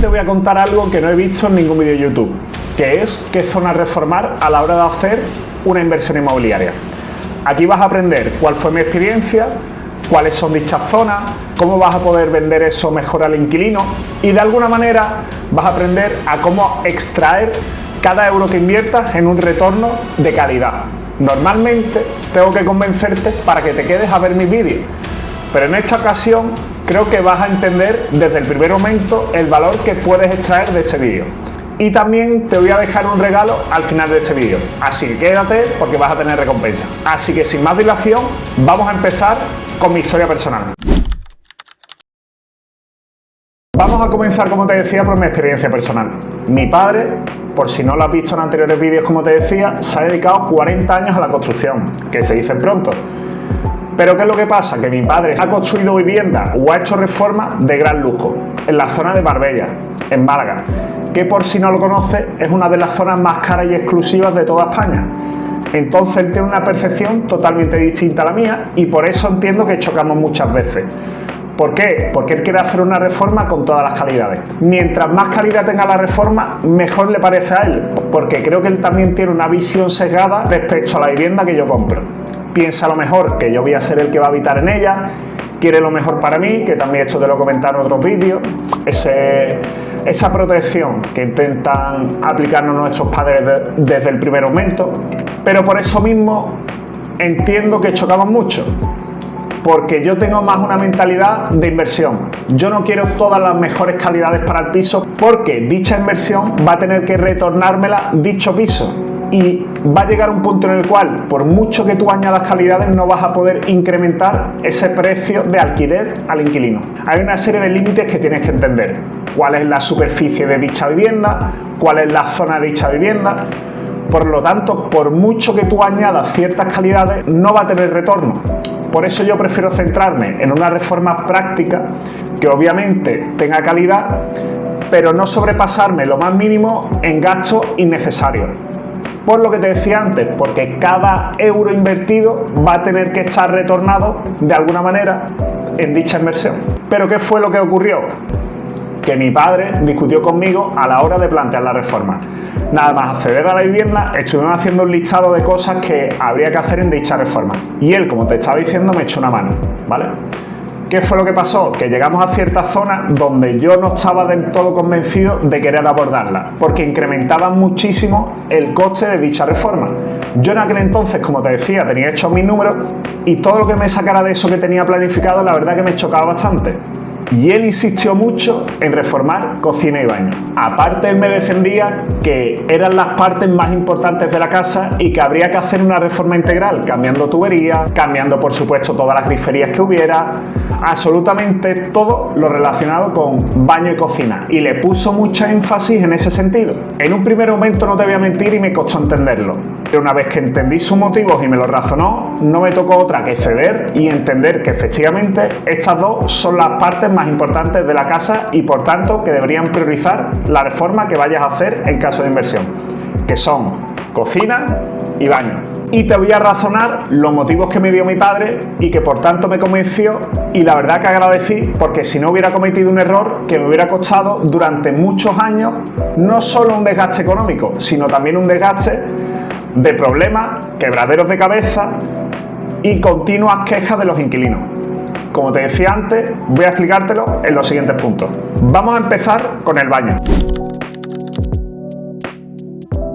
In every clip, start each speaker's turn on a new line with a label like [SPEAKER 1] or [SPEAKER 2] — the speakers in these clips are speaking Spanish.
[SPEAKER 1] te voy a contar algo que no he visto en ningún vídeo de YouTube, que es qué zona reformar a la hora de hacer una inversión inmobiliaria. Aquí vas a aprender cuál fue mi experiencia, cuáles son dichas zonas, cómo vas a poder vender eso mejor al inquilino y de alguna manera vas a aprender a cómo extraer cada euro que inviertas en un retorno de calidad. Normalmente tengo que convencerte para que te quedes a ver mis vídeos, pero en esta ocasión creo que vas a entender desde el primer momento el valor que puedes extraer de este vídeo. Y también te voy a dejar un regalo al final de este vídeo, así que quédate porque vas a tener recompensa. Así que sin más dilación, vamos a empezar con mi historia personal. Vamos a comenzar, como te decía, por mi experiencia personal. Mi padre, por si no lo has visto en anteriores vídeos, como te decía, se ha dedicado 40 años a la construcción, que se dice pronto. Pero ¿qué es lo que pasa? Que mi padre ha construido vivienda o ha hecho reformas de gran lujo en la zona de Marbella, en Málaga, que por si no lo conoces es una de las zonas más caras y exclusivas de toda España. Entonces él tiene una percepción totalmente distinta a la mía y por eso entiendo que chocamos muchas veces. ¿Por qué? Porque él quiere hacer una reforma con todas las calidades. Mientras más calidad tenga la reforma, mejor le parece a él, porque creo que él también tiene una visión sesgada respecto a la vivienda que yo compro. Piensa a lo mejor que yo voy a ser el que va a habitar en ella, quiere lo mejor para mí, que también esto te lo he comentado en otros vídeos, esa protección que intentan aplicarnos nuestros padres desde el primer momento, pero por eso mismo entiendo que chocamos mucho, porque yo tengo más una mentalidad de inversión. Yo no quiero todas las mejores calidades para el piso, porque dicha inversión va a tener que retornármela dicho piso. Y va a llegar un punto en el cual, por mucho que tú añadas calidades, no vas a poder incrementar ese precio de alquiler al inquilino. Hay una serie de límites que tienes que entender. ¿Cuál es la superficie de dicha vivienda? ¿Cuál es la zona de dicha vivienda? Por lo tanto, por mucho que tú añadas ciertas calidades, no va a tener retorno. Por eso yo prefiero centrarme en una reforma práctica que obviamente tenga calidad, pero no sobrepasarme lo más mínimo en gastos innecesarios. Por lo que te decía antes, porque cada euro invertido va a tener que estar retornado de alguna manera en dicha inversión. Pero ¿qué fue lo que ocurrió? Que mi padre discutió conmigo a la hora de plantear la reforma. Nada más acceder a la vivienda, estuvimos haciendo un listado de cosas que habría que hacer en dicha reforma. Y él, como te estaba diciendo, me echó una mano, ¿vale? ¿Qué fue lo que pasó? Que llegamos a ciertas zonas donde yo no estaba del todo convencido de querer abordarla, porque incrementaban muchísimo el coste de dicha reforma. Yo en aquel entonces, como te decía, tenía hechos mis números y todo lo que me sacara de eso que tenía planificado, la verdad que me chocaba bastante. Y él insistió mucho en reformar cocina y baño. Aparte, él me defendía que eran las partes más importantes de la casa y que habría que hacer una reforma integral, cambiando tuberías, cambiando por supuesto todas las griferías que hubiera, absolutamente todo lo relacionado con baño y cocina. Y le puso mucha énfasis en ese sentido. En un primer momento no te voy a mentir y me costó entenderlo. Pero una vez que entendí sus motivos y me lo razonó, no me tocó otra que ceder y entender que efectivamente estas dos son las partes más importantes de la casa y por tanto que deberían priorizar la reforma que vayas a hacer en caso de inversión, que son cocina y baño. Y te voy a razonar los motivos que me dio mi padre y que por tanto me convenció, y la verdad que agradecí, porque si no hubiera cometido un error que me hubiera costado durante muchos años no solo un desgaste económico, sino también un desgaste de problemas, quebraderos de cabeza y continuas quejas de los inquilinos. Como te decía antes, voy a explicártelo en los siguientes puntos. Vamos a empezar con el baño.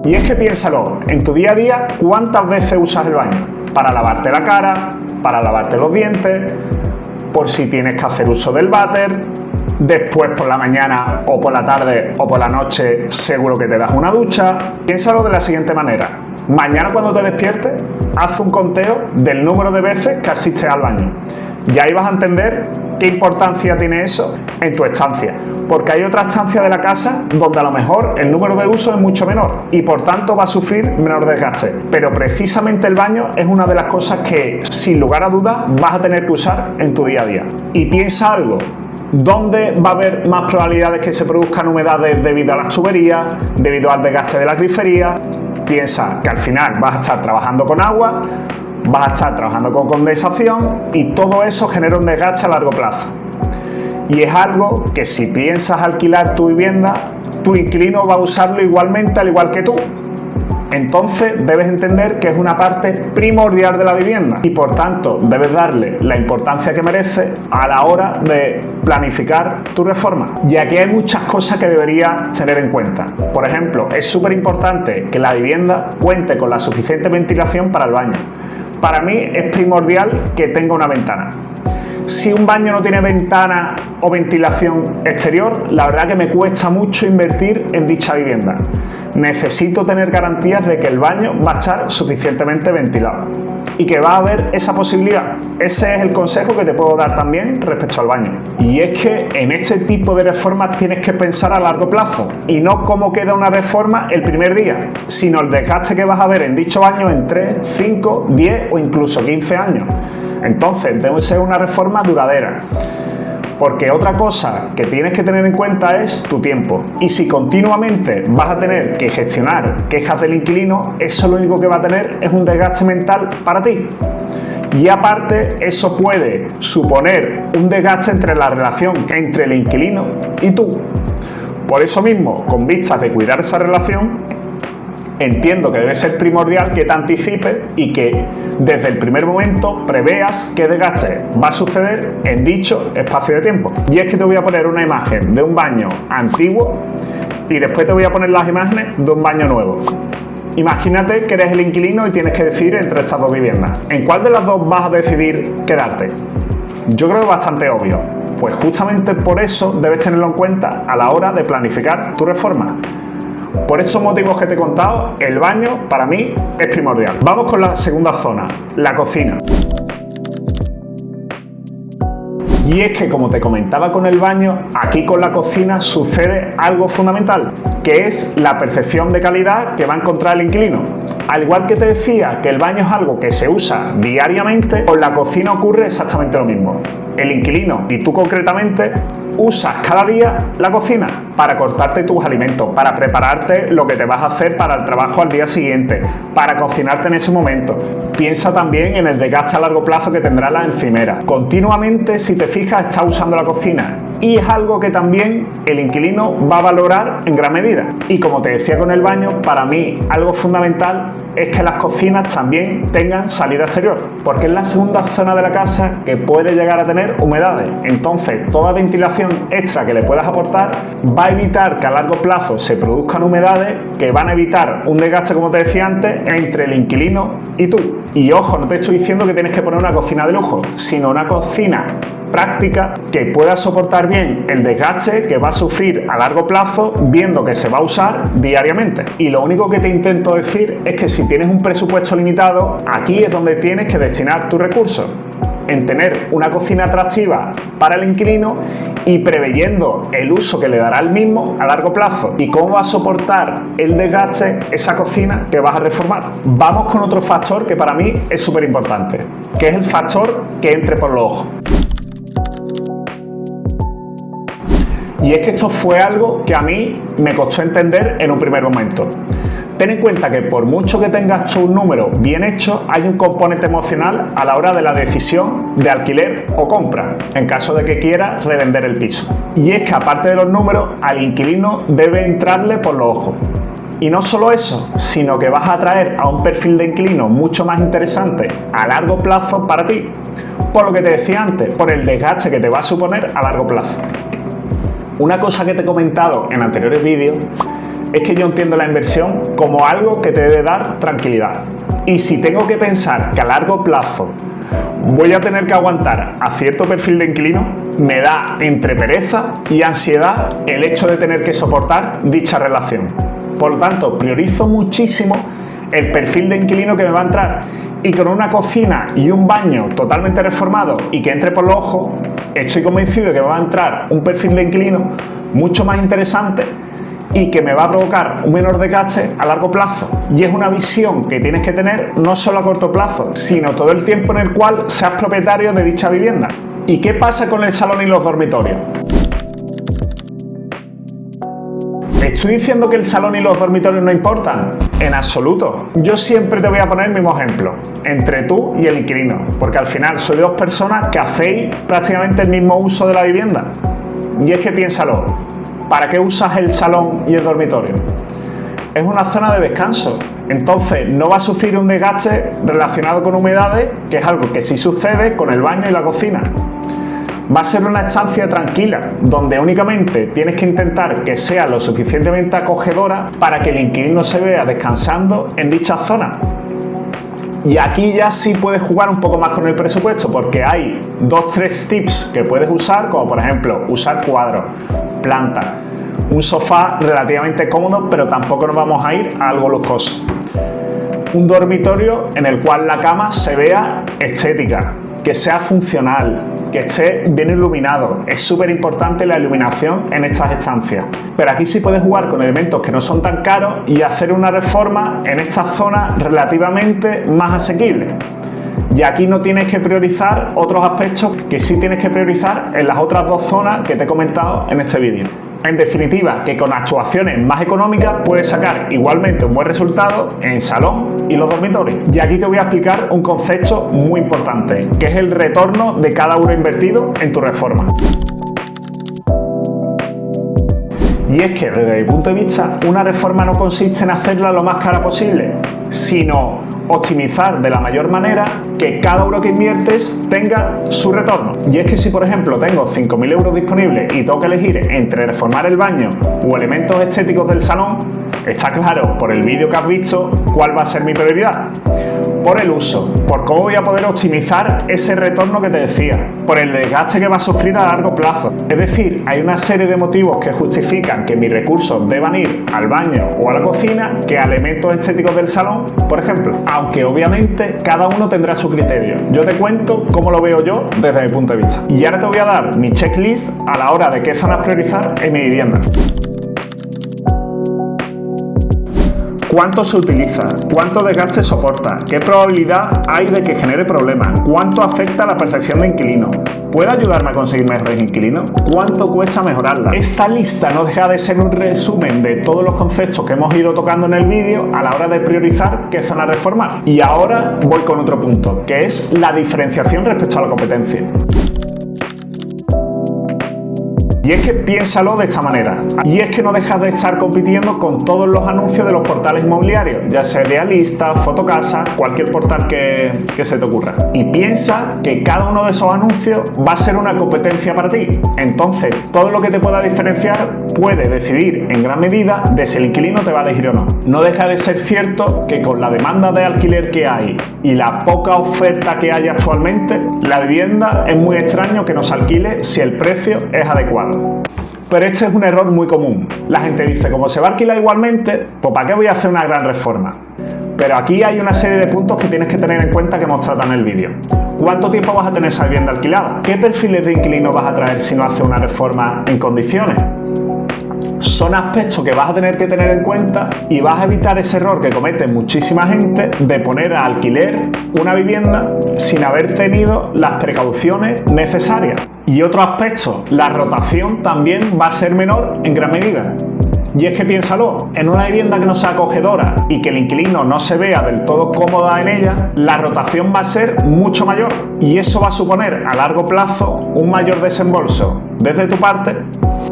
[SPEAKER 1] Y es que piénsalo, en tu día a día, ¿cuántas veces usas el baño? Para lavarte la cara, para lavarte los dientes, por si tienes que hacer uso del váter, después por la mañana o por la tarde o por la noche seguro que te das una ducha. Piénsalo de la siguiente manera. Mañana cuando te despiertes, haz un conteo del número de veces que asistes al baño. Y ahí vas a entender qué importancia tiene eso en tu estancia. Porque hay otra estancia de la casa donde a lo mejor el número de uso es mucho menor y por tanto va a sufrir menor desgaste. Pero precisamente el baño es una de las cosas que, sin lugar a dudas, vas a tener que usar en tu día a día. Y piensa algo. ¿Dónde va a haber más probabilidades que se produzcan humedades debido a las tuberías, debido al desgaste de la grifería? Piensa que al final vas a estar trabajando con agua, vas a estar trabajando con condensación y todo eso genera un desgaste a largo plazo. Y es algo que si piensas alquilar tu vivienda, tu inquilino va a usarlo igualmente al igual que tú. Entonces debes entender que es una parte primordial de la vivienda y por tanto debes darle la importancia que merece a la hora de planificar tu reforma. Y aquí hay muchas cosas que deberías tener en cuenta. Por ejemplo, es súper importante que la vivienda cuente con la suficiente ventilación para el baño. Para mí es primordial que tenga una ventana. Si un baño no tiene ventana o ventilación exterior, la verdad que me cuesta mucho invertir en dicha vivienda. Necesito tener garantías de que el baño va a estar suficientemente ventilado y que va a haber esa posibilidad. Ese es el consejo que te puedo dar también respecto al baño. Y es que en este tipo de reformas tienes que pensar a largo plazo y no cómo queda una reforma el primer día, sino el desgaste que vas a ver en dicho baño en 3, 5, 10 o incluso 15 años. Entonces debe ser una reforma duradera. Porque otra cosa que tienes que tener en cuenta es tu tiempo. Y si continuamente vas a tener que gestionar quejas del inquilino, eso lo único que va a tener es un desgaste mental para ti. Y aparte, eso puede suponer un desgaste entre la relación entre el inquilino y tú. Por eso mismo, con vistas de cuidar esa relación, entiendo que debe ser primordial que te anticipes y que desde el primer momento preveas qué desgaste va a suceder en dicho espacio de tiempo. Y es que te voy a poner una imagen de un baño antiguo y después te voy a poner las imágenes de un baño nuevo. Imagínate que eres el inquilino y tienes que decidir entre estas dos viviendas. ¿En cuál de las dos vas a decidir quedarte? Yo creo que es bastante obvio. Pues justamente por eso debes tenerlo en cuenta a la hora de planificar tu reforma. Por estos motivos que te he contado, el baño para mí es primordial. Vamos con la segunda zona, la cocina. Y es que, como te comentaba con el baño, aquí con la cocina sucede algo fundamental, que es la percepción de calidad que va a encontrar el inquilino. Al igual que te decía que el baño es algo que se usa diariamente, con la cocina ocurre exactamente lo mismo. El inquilino y tú concretamente usas cada día la cocina para cortarte tus alimentos, para prepararte lo que te vas a hacer para el trabajo al día siguiente, para cocinarte en ese momento. Piensa también en el desgaste a largo plazo que tendrá la encimera. Continuamente, si te fijas, está usando la cocina. Y es algo que también el inquilino va a valorar en gran medida. Y como te decía con el baño, para mí algo fundamental es que las cocinas también tengan salida exterior, porque es la segunda zona de la casa que puede llegar a tener humedades. Entonces, toda ventilación extra que le puedas aportar va a evitar que a largo plazo se produzcan humedades que van a evitar un desgaste, como te decía antes, entre el inquilino y tú. Y ojo, no te estoy diciendo que tienes que poner una cocina de lujo, sino una cocina práctica que pueda soportar bien el desgaste que va a sufrir a largo plazo viendo que se va a usar diariamente. Y lo único que te intento decir es que si tienes un presupuesto limitado, aquí es donde tienes que destinar tus recursos, en tener una cocina atractiva para el inquilino y preveyendo el uso que le dará el mismo a largo plazo y cómo va a soportar el desgaste esa cocina que vas a reformar. Vamos con otro factor que para mí es súper importante, que es el factor que entre por los ojos. Y es que esto fue algo que a mí me costó entender en un primer momento. Ten en cuenta que por mucho que tengas tú un número bien hecho, hay un componente emocional a la hora de la decisión de alquiler o compra, en caso de que quieras revender el piso. Y es que aparte de los números, al inquilino debe entrarle por los ojos. Y no solo eso, sino que vas a atraer a un perfil de inquilino mucho más interesante a largo plazo para ti, por lo que te decía antes, por el desgaste que te va a suponer a largo plazo. Una cosa que te he comentado en anteriores vídeos es que yo entiendo la inversión como algo que te debe dar tranquilidad. Y si tengo que pensar que a largo plazo voy a tener que aguantar a cierto perfil de inquilino, me da entre pereza y ansiedad el hecho de tener que soportar dicha relación. Por lo tanto, priorizo muchísimo el perfil de inquilino que me va a entrar, y con una cocina y un baño totalmente reformado y que entre por los ojos, estoy convencido de que me va a entrar un perfil de inquilino mucho más interesante y que me va a provocar un menor desgaste a largo plazo. Y es una visión que tienes que tener no solo a corto plazo, sino todo el tiempo en el cual seas propietario de dicha vivienda. ¿Y qué pasa con el salón y los dormitorios? ¿Estoy diciendo que el salón y los dormitorios no importan? En absoluto. Yo siempre te voy a poner el mismo ejemplo, entre tú y el inquilino, porque al final sois dos personas que hacéis prácticamente el mismo uso de la vivienda. Y es que piénsalo, ¿para qué usas el salón y el dormitorio? Es una zona de descanso, entonces no va a sufrir un desgaste relacionado con humedades, que es algo que sí sucede con el baño y la cocina. Va a ser una estancia tranquila, donde únicamente tienes que intentar que sea lo suficientemente acogedora para que el inquilino se vea descansando en dicha zona. Y aquí ya sí puedes jugar un poco más con el presupuesto, porque hay 2-3 tips que puedes usar, como por ejemplo usar cuadros, plantas, un sofá relativamente cómodo, pero tampoco nos vamos a ir a algo lujoso. Un dormitorio en el cual la cama se vea estética, que sea funcional, que esté bien iluminado. Es súper importante la iluminación en estas estancias. Pero aquí sí puedes jugar con elementos que no son tan caros y hacer una reforma en esta zona relativamente más asequible. Y aquí no tienes que priorizar otros aspectos que sí tienes que priorizar en las otras dos zonas que te he comentado en este vídeo. En definitiva, que con actuaciones más económicas puedes sacar igualmente un buen resultado en salón y los dormitorios. Y aquí te voy a explicar un concepto muy importante, que es el retorno de cada euro invertido en tu reforma. Y es que desde mi punto de vista, una reforma no consiste en hacerla lo más cara posible, sino optimizar de la mayor manera que cada euro que inviertes tenga su retorno. Y es que si por ejemplo tengo 5.000 euros disponibles y tengo que elegir entre reformar el baño o elementos estéticos del salón, está claro por el vídeo que has visto cuál va a ser mi prioridad. Por el uso, por cómo voy a poder optimizar ese retorno que te decía, por el desgaste que va a sufrir a largo plazo. Es decir, hay una serie de motivos que justifican que mis recursos deban ir al baño o a la cocina que a elementos estéticos del salón, por ejemplo. Aunque obviamente cada uno tendrá su criterio. Yo te cuento cómo lo veo yo desde mi punto de vista. Y ahora te voy a dar mi checklist a la hora de qué zonas priorizar en mi vivienda. ¿Cuánto se utiliza? ¿Cuánto desgaste soporta? ¿Qué probabilidad hay de que genere problemas? ¿Cuánto afecta a la percepción de inquilino? ¿Puede ayudarme a conseguir mejores inquilinos? ¿Cuánto cuesta mejorarla? Esta lista no deja de ser un resumen de todos los conceptos que hemos ido tocando en el vídeo a la hora de priorizar qué zona reformar. Y ahora voy con otro punto, que es la diferenciación respecto a la competencia. Y es que piénsalo de esta manera. Y es que no dejas de estar compitiendo con todos los anuncios de los portales inmobiliarios, ya sea Idealista, Fotocasa, cualquier portal que se te ocurra. Y piensa que cada uno de esos anuncios va a ser una competencia para ti. Entonces, todo lo que te pueda diferenciar puede decidir en gran medida de si el inquilino te va a elegir o no. No deja de ser cierto que con la demanda de alquiler que hay y la poca oferta que hay actualmente, la vivienda es muy extraño que nos alquile si el precio es adecuado. Pero este es un error muy común. La gente dice, como se va a alquilar igualmente, pues ¿para qué voy a hacer una gran reforma? Pero aquí hay una serie de puntos que tienes que tener en cuenta que hemos tratado en el vídeo. ¿Cuánto tiempo vas a tener esa vivienda alquilada? ¿Qué perfiles de inquilinos vas a traer si no haces una reforma en condiciones? Son aspectos que vas a tener que tener en cuenta y vas a evitar ese error que comete muchísima gente de poner a alquiler una vivienda sin haber tenido las precauciones necesarias. Y otro aspecto, la rotación también va a ser menor en gran medida. Y es que piénsalo, en una vivienda que no sea acogedora y que el inquilino no se vea del todo cómoda en ella, la rotación va a ser mucho mayor y eso va a suponer a largo plazo un mayor desembolso desde tu parte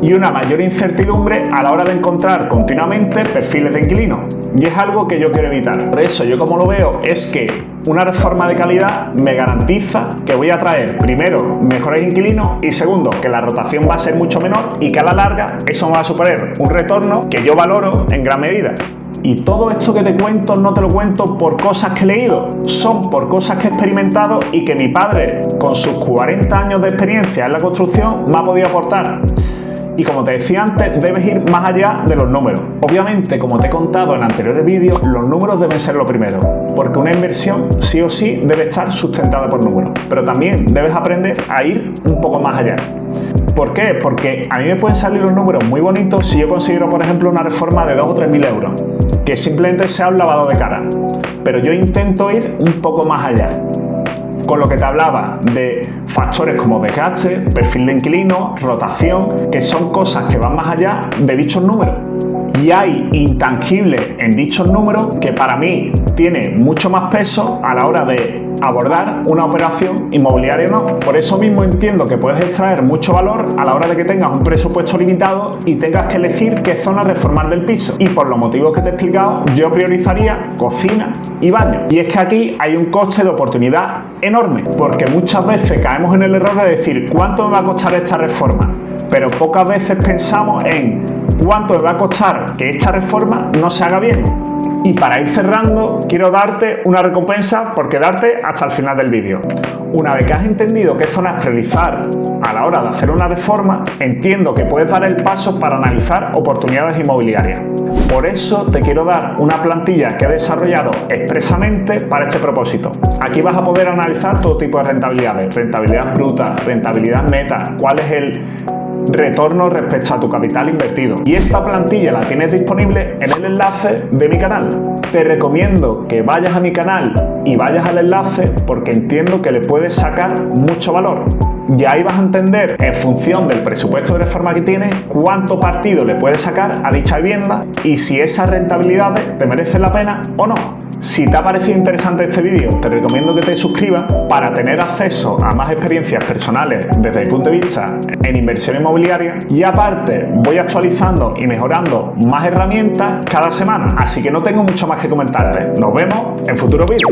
[SPEAKER 1] y una mayor incertidumbre a la hora de encontrar continuamente perfiles de inquilinos. Y es algo que yo quiero evitar. Por eso yo como lo veo es que una reforma de calidad me garantiza que voy a traer primero mejores inquilinos y segundo que la rotación va a ser mucho menor y que a la larga eso me va a suponer un retorno que yo valoro en gran medida. Y todo esto que te cuento no te lo cuento por cosas que he leído, son por cosas que he experimentado y que mi padre, con sus 40 años de experiencia en la construcción, me ha podido aportar. Y como te decía antes, debes ir más allá de los números. Obviamente, como te he contado en anteriores vídeos, los números deben ser lo primero, porque una inversión sí o sí debe estar sustentada por números. Pero también debes aprender a ir un poco más allá. ¿Por qué? Porque a mí me pueden salir los números muy bonitos si yo considero, por ejemplo, una reforma de 2.000 o 3.000 euros, que simplemente sea un lavado de cara. Pero yo intento ir un poco más allá. Con lo que te hablaba de factores como desgaste, perfil de inquilino, rotación, que son cosas que van más allá de dichos números. Y hay intangibles en dichos números que para mí tiene mucho más peso a la hora de abordar una operación inmobiliaria o no. Por eso mismo entiendo que puedes extraer mucho valor a la hora de que tengas un presupuesto limitado y tengas que elegir qué zona reformar del piso. Y por los motivos que te he explicado, yo priorizaría cocina y baño. Y es que aquí hay un coste de oportunidad enorme, porque muchas veces caemos en el error de decir ¿cuánto me va a costar esta reforma? Pero pocas veces pensamos en cuánto me va a costar que esta reforma no se haga bien. Y para ir cerrando, quiero darte una recompensa por quedarte hasta el final del vídeo. Una vez que has entendido qué zonas priorizar a la hora de hacer una reforma, entiendo que puedes dar el paso para analizar oportunidades inmobiliarias. Por eso te quiero dar una plantilla que he desarrollado expresamente para este propósito. Aquí vas a poder analizar todo tipo de rentabilidades, rentabilidad bruta, rentabilidad neta, cuál es el retorno respecto a tu capital invertido. Y esta plantilla la tienes disponible en el enlace de mi canal. Te recomiendo que vayas a mi canal y vayas al enlace porque entiendo que le puedes sacar mucho valor. Y ahí vas a entender, en función del presupuesto de reforma que tienes, cuánto partido le puedes sacar a dicha vivienda y si esas rentabilidades te merecen la pena o no. Si te ha parecido interesante este vídeo, te recomiendo que te suscribas para tener acceso a más experiencias personales desde el punto de vista en inversión inmobiliaria. Y aparte, voy actualizando y mejorando más herramientas cada semana, así que no tengo mucho más que comentarte. Nos vemos en futuros vídeos.